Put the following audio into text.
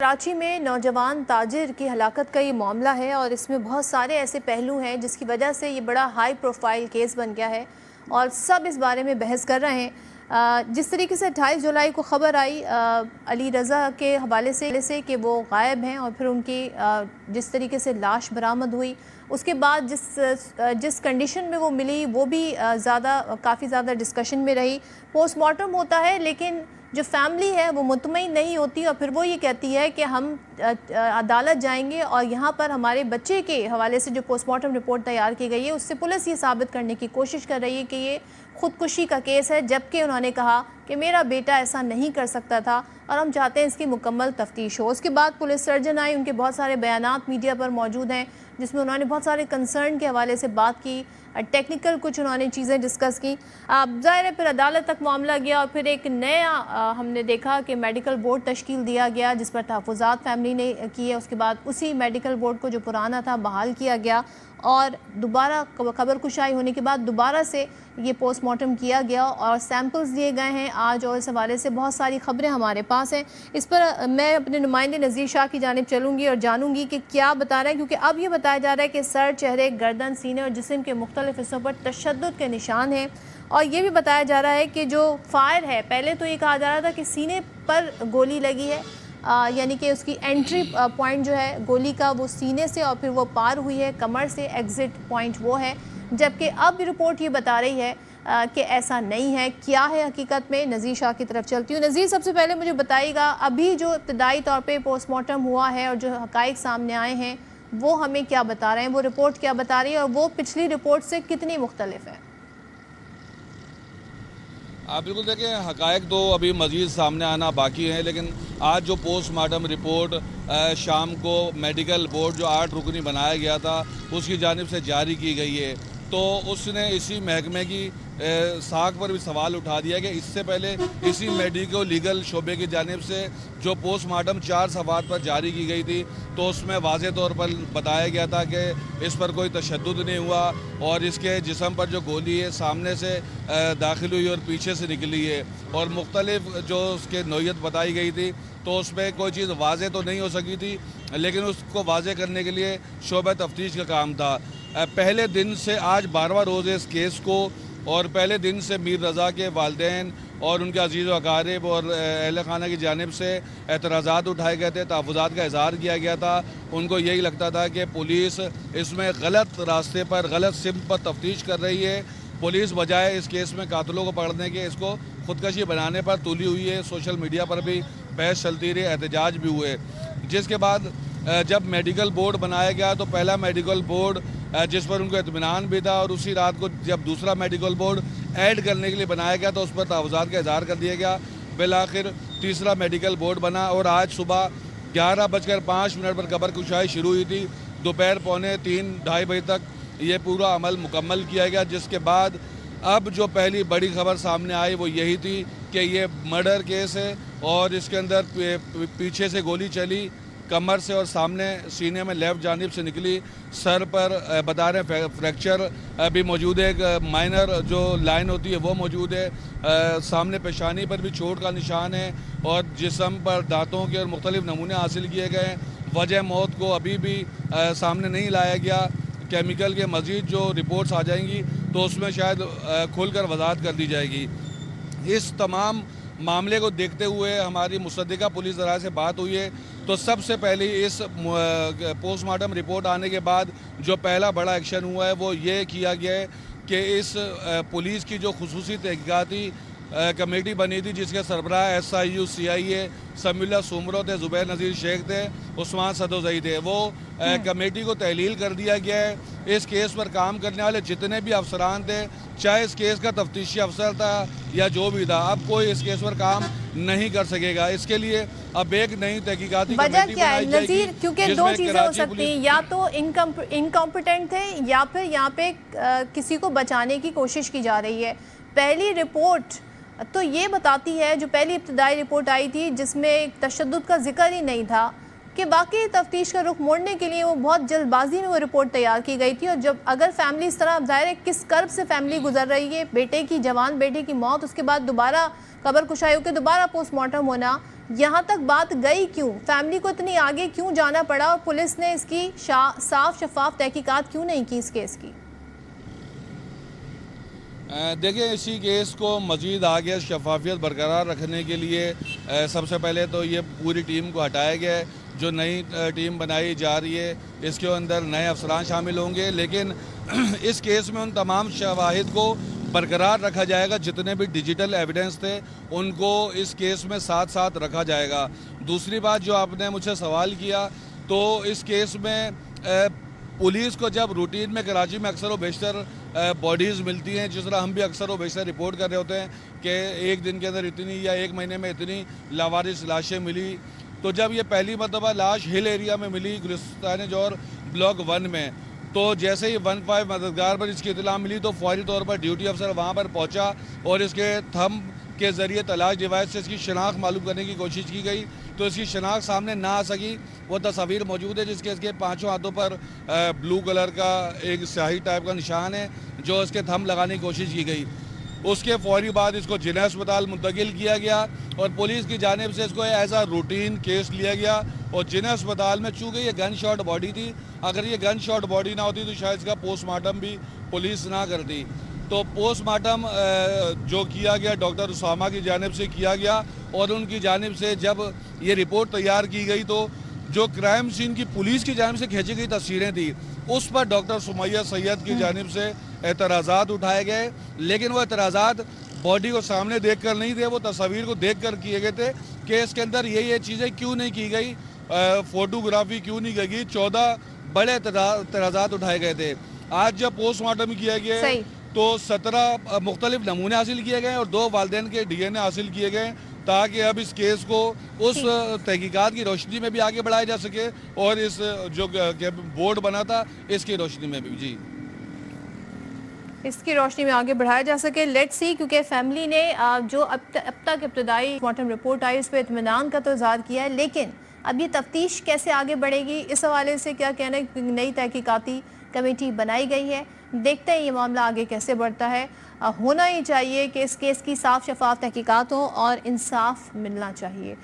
कराची में नौजवान ताजिर की हलाकत का ये मामला है और इसमें बहुत सारे ऐसे पहलू हैं जिसकी वजह से ये बड़ा हाई प्रोफाइल केस बन गया है और सब इस बारे में बहस कर रहे हैं। जिस तरीके से 28 जुलाई को ख़बर आई अली रज़ा के हवाले से कि वो गायब हैं और फिर उनकी जिस तरीके से लाश बरामद हुई उसके बाद जिस कंडीशन में वो मिली वो भी काफ़ी ज़्यादा डिस्कशन में रही। पोस्टमार्टम होता है लेकिन जो फैमिली है वो मुतमईन नहीं होती और फिर वो ये कहती है कि हम अदालत जाएंगे और यहाँ पर हमारे बच्चे के हवाले से जो पोस्टमार्टम रिपोर्ट तैयार की गई है उससे पुलिस ये साबित करने की कोशिश कर रही है कि ये ख़ुदकुशी का केस है, जबकि उन्होंने कहा कि मेरा बेटा ऐसा नहीं कर सकता था और हम चाहते हैं इसकी मुकम्मल तफ्तीश हो। उसके बाद पुलिस सर्जन आई, उनके बहुत सारे बयानात मीडिया पर मौजूद हैं जिसमें उन्होंने बहुत सारे कंसर्न के हवाले से बात की, टेक्निकल कुछ उन्होंने चीज़ें डिस्कस की। ज़ाहिर है फिर अदालत तक मामला गया और फिर एक नया हमने देखा कि मेडिकल बोर्ड तश्कील दिया गया जिस पर तहफ़्फ़ुज़ात फैमिली ने किए। उसके बाद उसी मेडिकल बोर्ड को जो पुराना था बहाल किया गया और दोबारा खबर कुशाई होने के बाद दोबारा से ये पोस्टमार्टम किया गया और सैंपल्स दिए गए हैं आज और इस हवाले से बहुत सारी खबरें हमारे पास हैं। इस पर मैं अपने नुमाइंदे नज़ीर शाह की जानिब चलूँगी और जानूँगी कि क्या बता रहे हैं, क्योंकि अब ये बताया जा रहा है कि सर, चेहरे, गर्दन, सीने और जिस्म के मुख्तलिफ हिस्सों पर तशद्दुद के निशान हैं और ये भी बताया जा रहा है कि जो फायर है, पहले तो ये कहा जा रहा था कि सीने पर गोली लगी है, यानी कि उसकी एंट्री पॉइंट जो है गोली का वो सीने से और फिर वो पार हुई है कमर से, एग्ज़िट पॉइंट वो है, जबकि अब रिपोर्ट ये बता रही है कि ऐसा नहीं है। क्या है हकीकत में, नज़ीर शाह की तरफ चलती हूँ। नज़ीर, सबसे पहले मुझे बताइएगा अभी जो इब्तदाई तौर पे पोस्टमार्टम हुआ है और जो हक़ाइक़ सामने आए हैं वो हमें क्या बता रहे हैं, वो रिपोर्ट क्या बता रही है और वो पिछली रिपोर्ट से कितनी मुख्तलिफ है? आप बिल्कुल देखें, हक़ाइक़ तो अभी मज़ीद सामने आना बाकी हैं, लेकिन आज जो पोस्टमार्टम रिपोर्ट शाम को मेडिकल बोर्ड जो 8 रुकनी बनाया गया था उसकी जानिब से जारी की गई है, तो उसने इसी महकमे की साख पर भी सवाल उठा दिया कि इससे पहले इसी मेडिको लीगल शोबे की जानिब से जो पोस्टमार्टम 4 सवाल पर जारी की गई थी तो उसमें वाज़े तौर पर बताया गया था कि इस पर कोई तशद्दुद नहीं हुआ और इसके जिस्म पर जो गोली है सामने से दाखिल हुई और पीछे से निकली है और मुख्तलिफ जो उसके नौयत बताई गई थी, तो उसमें कोई चीज़ वाज़े तो नहीं हो सकी थी, लेकिन उसको वाज़े करने के लिए शोबा तफ्तीश का काम था। पहले दिन से आज 12वां रोज़ है इस केस को और पहले दिन से मीर रज़ा के वालिदैन और उनके अजीज़ व अकारिब और अहल खाना की जानिब से एतराज़ात उठाए गए थे, तहफ़्फ़ुज़ात का इज़हार किया गया था। उनको यही लगता था कि पुलिस इसमें गलत रास्ते पर, गलत सिम पर तफ्तीश कर रही है। पुलिस बजाय इस केस में कातिलों को पकड़ने के इसको ख़ुदकशी बनाने पर तुली हुई है। सोशल मीडिया पर भी बहस चलती रही, एहतजाज भी हुए, जिसके बाद जब मेडिकल बोर्ड बनाया गया तो पहला मेडिकल बोर्ड जिस पर उनको इत्मीनान भी था और उसी रात को जब दूसरा मेडिकल बोर्ड ऐड करने के लिए बनाया गया तो उस पर तहफ़्फ़ुज़ात का इज़हार कर दिया गया। बिलाखिर तीसरा मेडिकल बोर्ड बना और आज सुबह 11:05 पर खबर कुशाई शुरू हुई थी। दोपहर 2:45-2:30 बजे तक ये पूरा अमल मुकम्मल किया गया, जिसके बाद अब जो पहली बड़ी खबर सामने आई वो यही थी कि ये मर्डर केस है और इसके अंदर पीछे से गोली चली, कमर से और सामने सीने में लेफ़्ट जानिब से निकली, सर पर बता रहे हैं फ्रैक्चर भी मौजूद है, एक माइनर जो लाइन होती है वो मौजूद है, सामने पेशानी पर भी चोट का निशान है और जिस्म पर दांतों के और मुख्तलिफ नमूने हासिल किए गए हैं। वजह मौत को अभी भी सामने नहीं लाया गया। केमिकल के मज़ीद जो रिपोर्ट्स आ जाएंगी तो उसमें शायद खुलकर वजाहत कर दी जाएगी। इस तमाम मामले को देखते हुए हमारी मुसद्दिका पुलिस ज़राए से बात हुई है तो सबसे पहले इस पोस्टमार्टम रिपोर्ट आने के बाद जो पहला बड़ा एक्शन हुआ है वो ये किया गया है कि इस पुलिस की जो खुसूसी तहक़ीक़ाती कमेटी बनी थी जिसके सरबराह SIU CIA समीउल्लाह सुमरो थे, ज़ुबैर नज़ीर शेख थे, उस्मान सदोज़ई थे, वो कमेटी को तहलील कर दिया गया है। इस केस पर काम करने वाले जितने भी अफसरान थे, चाहे इस केस का तफ्तीशी अफसर था या जो भी था, अब कोई इस केस पर काम नहीं कर सकेगा। इसके लिए अब एक नई तहकीकाती वजह क्या है नज़ीर? क्योंकि दो चीज़ें हो सकती हैं, या तो इनकॉम्पिटेंट थे या फिर यहाँ पे किसी को बचाने की कोशिश की जा रही है। पहली रिपोर्ट तो ये बताती है, जो पहली इब्तदाई रिपोर्ट आई थी जिसमें तशद्दुद का जिक्र ही नहीं था, कि बाकी तफ्तीश का रुख मोड़ने के लिए वो बहुत जल्दबाजी में वो रिपोर्ट तैयार की गई थी। और जब अगर फैमिली इस तरह, ज़ाहिर है किस कर्ब से फैमिली गुजर रही है, बेटे की, जवान बेटे की मौत, उसके बाद दोबारा खबर कुशाई होकर दोबारा पोस्टमार्टम होना, यहाँ तक बात गई क्यों? फैमिली को इतनी आगे क्यों जाना पड़ा और पुलिस ने इसकी साफ शफाफ तहकीकात क्यों नहीं की इस केस की? देखिए, इसी केस को मज़ीद आगे शफाफियत बरकरार रखने के लिए सबसे पहले तो ये पूरी टीम को हटाया गया है। जो नई टीम बनाई जा रही है इसके अंदर नए अफसरान शामिल होंगे, लेकिन इस केस में उन तमाम शवाहिद को बरकरार रखा जाएगा। जितने भी डिजिटल एविडेंस थे उनको इस केस में साथ साथ रखा जाएगा। दूसरी बात जो आपने मुझसे सवाल किया, तो इस केस में पुलिस को जब रूटीन में कराची में अक्सर व बेशतर बॉडीज़ मिलती हैं, जिस तरह हम भी अक्सर व बेशतर रिपोर्ट कर रहे होते हैं कि एक दिन के अंदर इतनी या एक महीने में इतनी लावारिस लाशें मिली, तो जब ये पहली मरतबा लाश हिल एरिया में मिली गुलिस्तान जौहर ब्लॉक 1 में, तो जैसे ही 15 मददगार पर इसकी इतला मिली तो फौरी तौर पर ड्यूटी अफसर वहाँ पर पहुँचा और इसके थंब के ज़रिए तलाश डिवाइस से इसकी शनाख्त मालूम करने की कोशिश की गई, तो इसकी शनाख्त सामने ना आ सकी। वो तस्वीर मौजूद है जिसके इसके पांचों हाथों पर ब्लू कलर का एक स्याही टाइप का निशान है, जो इसके थंब लगाने की कोशिश की गई। उसके फौरी बाद इसको जिला अस्पताल मुंतकिल किया गया और पुलिस की जानिब से इसको एज आ रूटीन केस लिया गया। और जिला अस्पताल में चूँकि ये गन शॉट बॉडी थी, अगर ये गन शॉट बॉडी ना होती तो शायद इसका पोस्टमार्टम भी पुलिस ना करती। तो पोस्टमार्टम जो किया गया डॉक्टर उसामा की जानिब से किया गया और उनकी जानिब से जब ये रिपोर्ट तैयार की गई तो जो क्राइम सीन की पुलिस की जानिब से खींची गई तस्वीरें थी उस पर डॉक्टर सुमैया सैयद की जानिब से एतराज़ात उठाए गए, लेकिन वो एतराज़ात बॉडी को सामने देख कर नहीं थे, वो तस्वीर को देख कर किए गए थे कि इसके अंदर ये चीज़ें क्यों नहीं की गई, फोटोग्राफी क्यों नहीं की गई। 14 बड़े एतराज़ात उठाए गए थे। आज जब पोस्टमार्टम किया गया तो 17 मुख्तलिफ नमूने हासिल किए गए और 2 वालिदैन के DNA हासिल किए गए, ताकि अब इस केस को उस तहकीकात की रोशनी में भी आगे बढ़ाया जा सके और इस जो बोर्ड बना था इसकी रोशनी में भी जी इसकी रोशनी में आगे बढ़ाया जा सके। लेट्स सी, क्योंकि फैमिली ने जो अब तक इब्तदाई पोस्टमार्टम रिपोर्ट आई उस पर इत्मीनान का तो इज़हार किया है, लेकिन अब ये तफ्तीश कैसे आगे बढ़ेगी इस हवाले से क्या कहना है। नई तहकीकाती कमेटी बनाई गई है, देखते हैं ये मामला आगे कैसे बढ़ता है। होना ही चाहिए कि इस केस की साफ शफाफ तहकीकात हो और इंसाफ मिलना चाहिए।